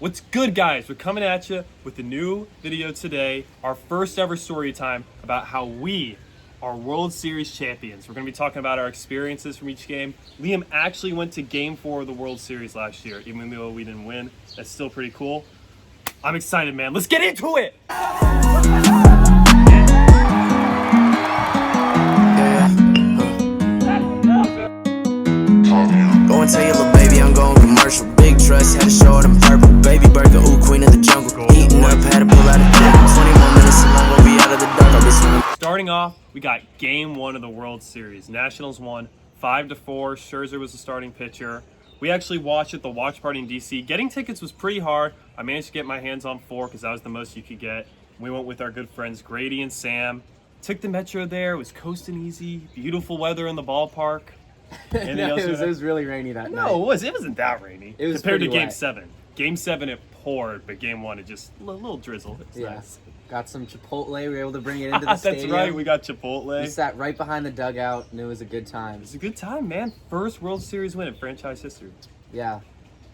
What's good, guys? We're coming at you with a new video today, our first ever story time about how we are World Series champions. We're going to be talking about our experiences from each game. Liam actually went to Game 4 of the World Series last year, even though we didn't win. That's still pretty cool. I'm excited, man. Let's get into it! Go and tell your little baby I'm going commercial. Big trust, had to show it in purple. Baby burger, ooh, queen of the jungle. Eating up, had to pull out a dip. 20 more minutes so long, we'll be out of the dark. I'll be swimming. Starting off, we got Game 1 of the World Series. Nationals won 5-4. Scherzer was the starting pitcher. We actually watched at the watch party in DC. Getting tickets was pretty hard. I managed to get my hands on 4 because that was the most you could get. We went with our good friends Grady and Sam. Took the metro there. It was coasting easy. Beautiful weather in the ballpark. No, it was really rainy that night. No, it wasn't that rainy. It was compared to pretty Game wet. 7. Game 7 it poured, but Game 1 it just a little drizzle. It's Yeah. nice. Got some Chipotle. We were able to bring it into the That's stadium. right. We got Chipotle. We sat right behind the dugout, and it was a good time. It's a good time, man. First World Series win in franchise history. Yeah.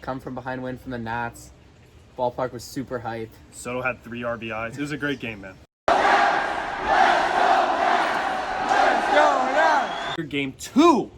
Come from behind win from the Nats. Ballpark was super hype. Soto had 3 RBIs. It was a great game, man. Game 2.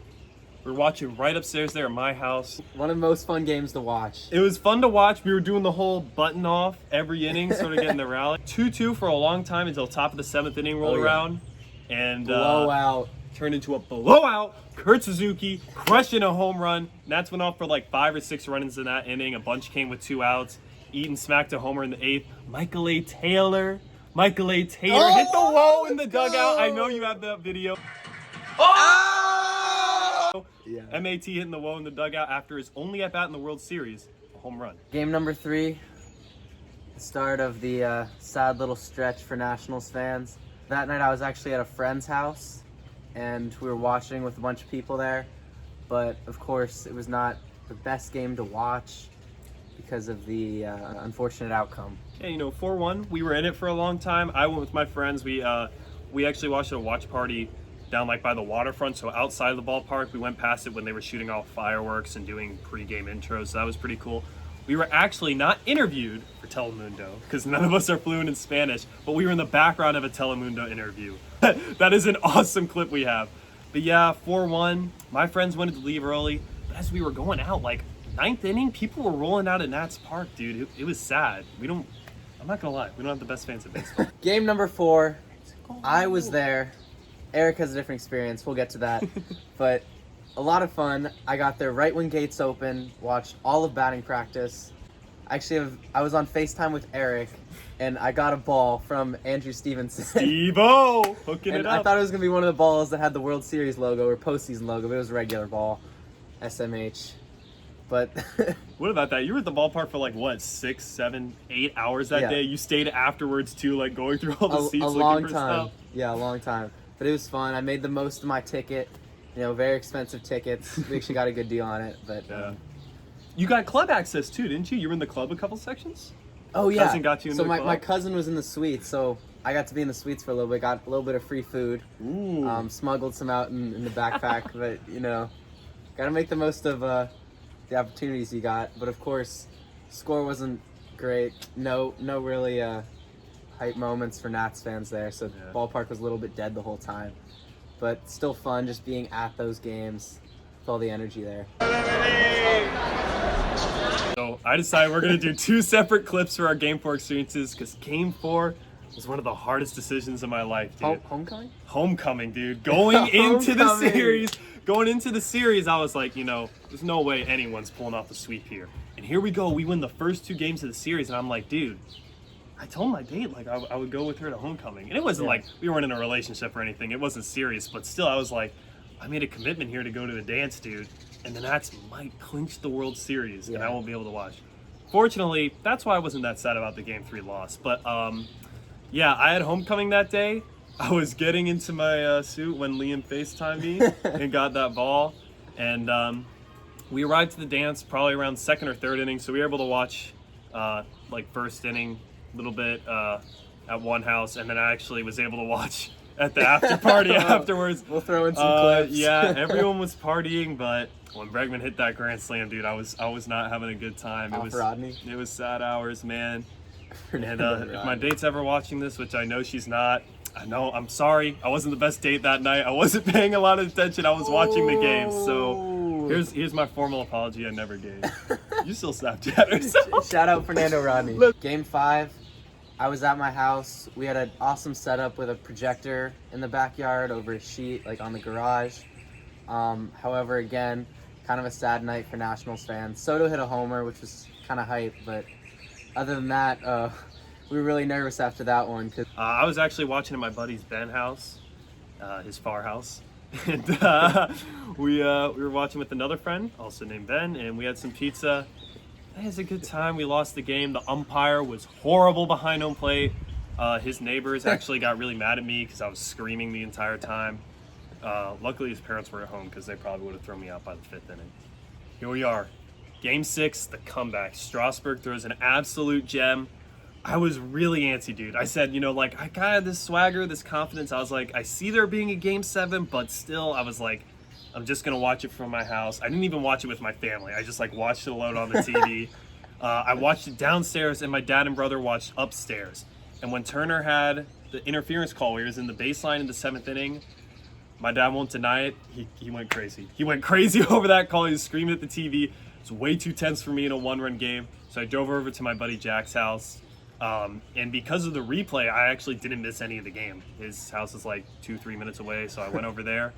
We're watching right upstairs there at my house. One of the most fun games to watch. It was fun to watch. We were doing the whole button off every inning, sort of getting the rally. 2-2 for a long time until top of the 7th inning rolled around. And Blowout. turned into a blowout. Kurt Suzuki crushing a home run. Nats went off for like 5 or 6 runs in that inning. A bunch came with 2 outs. Eaton smacked a homer in the 8th. Michael A. Taylor hit the wall in the dugout. I know you have that video. Yeah. MAT hitting the woe in the dugout after his only at-bat in the World Series, a home run. Game number 3. The start of the sad little stretch for Nationals fans. That night I was actually at a friend's house, and we were watching with a bunch of people there. But, of course, it was not the best game to watch because of the unfortunate outcome. Yeah, 4-1. We were in it for a long time. I went with my friends. We actually watched a watch party down like by the waterfront, so outside of the ballpark. We went past it when they were shooting off fireworks and doing pre-game intros, so that was pretty cool. We were actually not interviewed for Telemundo because none of us are fluent in Spanish, but we were in the background of a Telemundo interview. That is an awesome clip we have. But yeah, 4-1. My friends wanted to leave early, but as we were going out, like 9th inning, people were rolling out at Nats Park, dude. It was sad. I'm not gonna lie, we don't have the best fans of baseball. Game number 4. I was there. Eric has a different experience. We'll get to that. But a lot of fun. I got there right when gates open, watched all of batting practice. Actually, I was on FaceTime with Eric, and I got a ball from Andrew Stevenson. Steve-O! Hooking it And up. I thought it was going to be one of the balls that had the World Series logo or postseason logo, but it was a regular ball. SMH. But What about that? You were at the ballpark for like what, 6, 7, 8 hours that Yeah. day? You stayed afterwards too, like going through all the seats a looking long for time. stuff? Yeah, a long time. But it was fun. I made the most of my ticket. Very expensive tickets. We actually got a good deal on it. But Yeah. You got club access too, didn't you? You were in the club a couple sections? oh yeah. Cousin got you in so the my, club? my cousin was in the suite, so I got to be in the suites for a little bit. Got a little bit of free food. Ooh. Smuggled some out in the backpack, but got to make the most of the opportunities you got. But of course, score wasn't great. No really hype moments for Nats fans there. So Yeah. ballpark was a little bit dead the whole time, but still fun just being at those games with all the energy there. So I decided we're gonna do 2 separate clips for our Game 4 experiences because Game 4 was one of the hardest decisions of my life, dude. Homecoming? Homecoming, dude. Going into the Homecoming. series, I was like, there's no way anyone's pulling off the sweep here. And here we go. We win the first 2 games of the series, and I'm like, dude, I told my date like I would go with her to homecoming, and it wasn't like we weren't in a relationship or anything. It wasn't serious, but still, I was like, I made a commitment here to go to the dance, dude. And the Nats might clinch the World Series, and I won't be able to watch. Fortunately, that's why I wasn't that sad about the Game 3 loss. But yeah, I had homecoming that day. I was getting into my suit when Liam FaceTimed me and got that ball. And we arrived to the dance probably around 2nd or 3rd inning, so we were able to watch like 1st inning a little bit at one house, and then I actually was able to watch at the after party afterwards. We'll throw in some clips. Yeah, everyone was partying, but when Bregman hit that grand slam, dude, I was not having a good time. Rodney. It was sad hours, man. And Rodney. if my date's ever watching this, which I know she's not, I know, I'm sorry. I wasn't the best date that night. I wasn't paying a lot of attention. I was watching the game. So here's my formal apology I never gave. You still Snapchat her. So. Shout out Fernando Rodney. Look. Game 5, I was at my house. We had an awesome setup with a projector in the backyard over a sheet, like on the garage. However, again, kind of a sad night for Nationals fans. Soto hit a homer, which was kind of hype, but other than that, we were really nervous after that one. I was actually watching at my buddy's Ben house, his far house, and we were watching with another friend, also named Ben, and we had some pizza. It was a good time. We lost the game. The umpire was horrible behind home plate. His neighbors actually got really mad at me because I was screaming the entire time. Luckily, his parents were at home because they probably would have thrown me out by the 5th inning. Here we are. Game 6, the comeback. Strasburg throws an absolute gem. I was really antsy, dude. I said, I kind of had this swagger, this confidence. I was like, I see there being a Game 7, but still, I was like, I'm just going to watch it from my house. I didn't even watch it with my family. I just, watched it alone on the TV. I watched it downstairs, and my dad and brother watched upstairs. And when Turner had the interference call where he was in the baseline in the 7th inning, my dad won't deny it. He went crazy. He went crazy over that call. He was screaming at the TV. It's way too tense for me in a one-run game. So I drove over to my buddy Jack's house. And because of the replay, I actually didn't miss any of the game. His house is 2-3 minutes away. So I went over there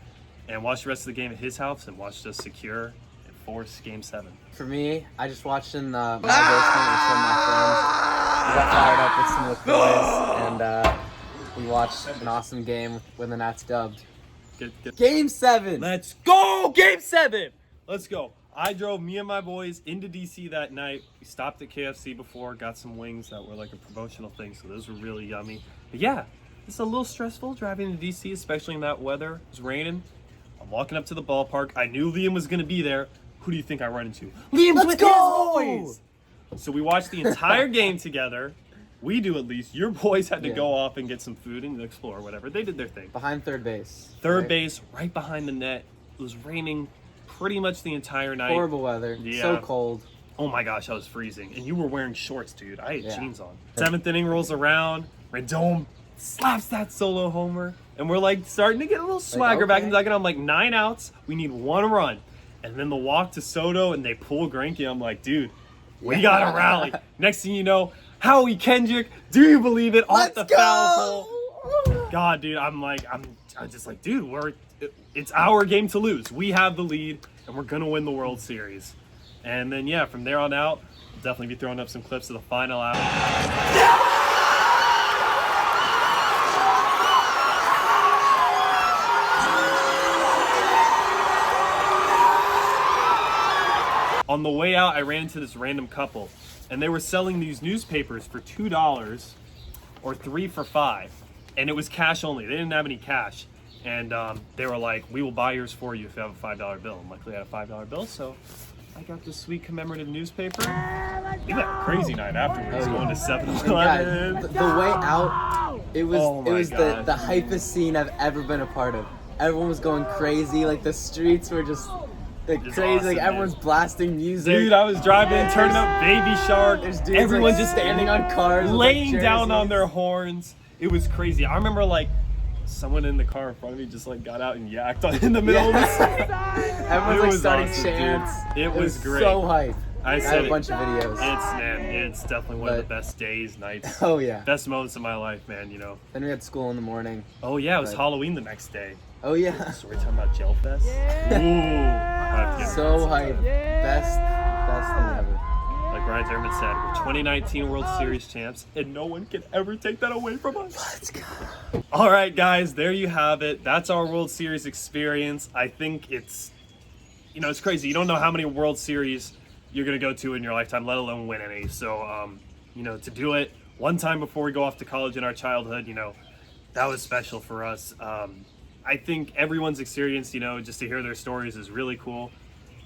and watched the rest of the game at his house and watched us secure and force Game 7. For me, I just watched in my basement with some of my friends. We got fired up with some of the boys, and we watched an awesome game when the Nats dubbed. Game 7! Let's go! Game 7! Let's go. I drove me and my boys into DC that night. We stopped at KFC before, got some wings that were like a promotional thing, so those were really yummy. But yeah, it's a little stressful driving to DC, especially in that weather. It was raining. I'm walking up to the ballpark. I knew Liam was going to be there. Who do you think I run into? Liam's with his boys! So we watched the entire game together. We do, at least. Your boys had to go off and get some food and explore, whatever. They did their thing. Behind third base. Third base, right behind the net. It was raining pretty much the entire night. Horrible weather. Yeah. So cold. Oh my gosh, I was freezing. And you were wearing shorts, dude. I had jeans on. 7th inning rolls around. Rendon slaps that solo homer. And we're starting to get a little swagger back in the second. I'm 9 outs. We need 1 run. And then the walk to Soto and they pull Greinke. I'm like, dude, we got to rally. Next thing you know, Howie Kendrick, do you believe it? Off the foul pole. God, dude, I'm just like, dude, it's our game to lose. We have the lead, and we're gonna win the World Series. And then from there on out, we'll definitely be throwing up some clips of the final out. On the way out, I ran into this random couple, and they were selling these newspapers for $2 or 3 for $5, and it was cash only. They didn't have any cash, and they were like, "We will buy yours for you if you have a $5 bill." And luckily, I had a $5 bill, so I got this sweet commemorative newspaper. We had a crazy night afterwards, going to 7-Eleven. The way out, it was God. the hypest scene I've ever been a part of. Everyone was going crazy. The streets were just crazy. Awesome, Everyone's man. blasting music. Dude, I was driving, turning up Baby Shark. There's dudes Everyone's just standing on cars, with, laying down jerseys. on their horns. It was crazy. I remember someone in the car in front of me just got out and yacked in the middle of the street. Everyone's starting awesome, chants. dude. It was great. So hype. I have said a bunch of videos. It's definitely one of the best days, nights, Oh yeah. best moments of my life, man. Then we had school in the morning. Oh yeah, it was But- Halloween the next day. Oh yeah. So we're talking about Gel Fest. Ooh, So hype. Best thing ever. like Ryan Zimmerman said, we're 2019 World Series champs, and no one can ever take that away from us. Let's go. All right, guys, there you have it. That's our World Series experience. I think it's crazy. You don't know how many World Series you're going to go to in your lifetime, let alone win any. So, to do it one time before we go off to college in our childhood, that was special for us. I think everyone's experience, just to hear their stories is really cool.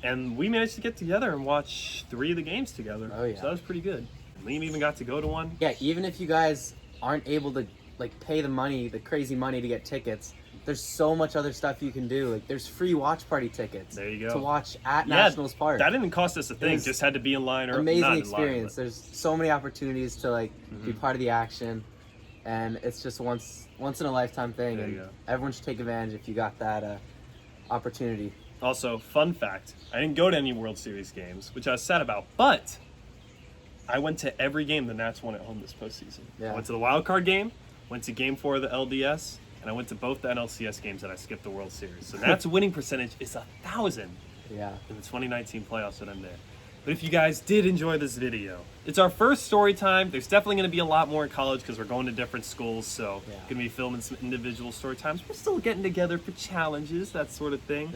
And we managed to get together and watch 3 of the games together. Oh, yeah. So that was pretty good. Liam even got to go to one. Yeah, even if you guys aren't able to like pay the crazy money to get tickets. There's so much other stuff you can do. Like there's free watch party tickets. There you go. To watch at Nationals Park. That didn't cost us a thing. Just had to be in line or amazing not experience. in line, There's so many opportunities to like be part of the action, and it's just once in a lifetime thing. There you And go. everyone should take advantage if you got that opportunity. Also, fun fact, I didn't go to any World Series games, which I was sad about, but I went to every game the Nats won at home this postseason. Yeah. I went to the wild card game, went to game 4 of the LDS, and I went to both the NLCS games that I skipped the World Series. So Nats winning percentage is 1,000 Yeah. in the 2019 playoffs when I'm there. But if you guys did enjoy this video, it's our first story time. There's definitely going to be a lot more in college because we're going to different schools, so Yeah. going to be filming some individual story times. We're still getting together for challenges, that sort of thing.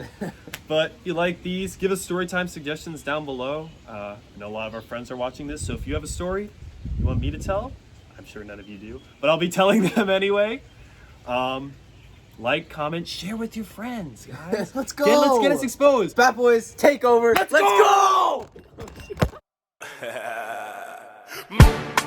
But if you like these, give us story time suggestions down below. I know a lot of our friends are watching this, so if you have a story you want me to tell, I'm sure none of you do, but I'll be telling them anyway. Like, comment, share with your friends, guys. Let's go. Let's get us exposed. Bat Boys, take over. Let's go! Move.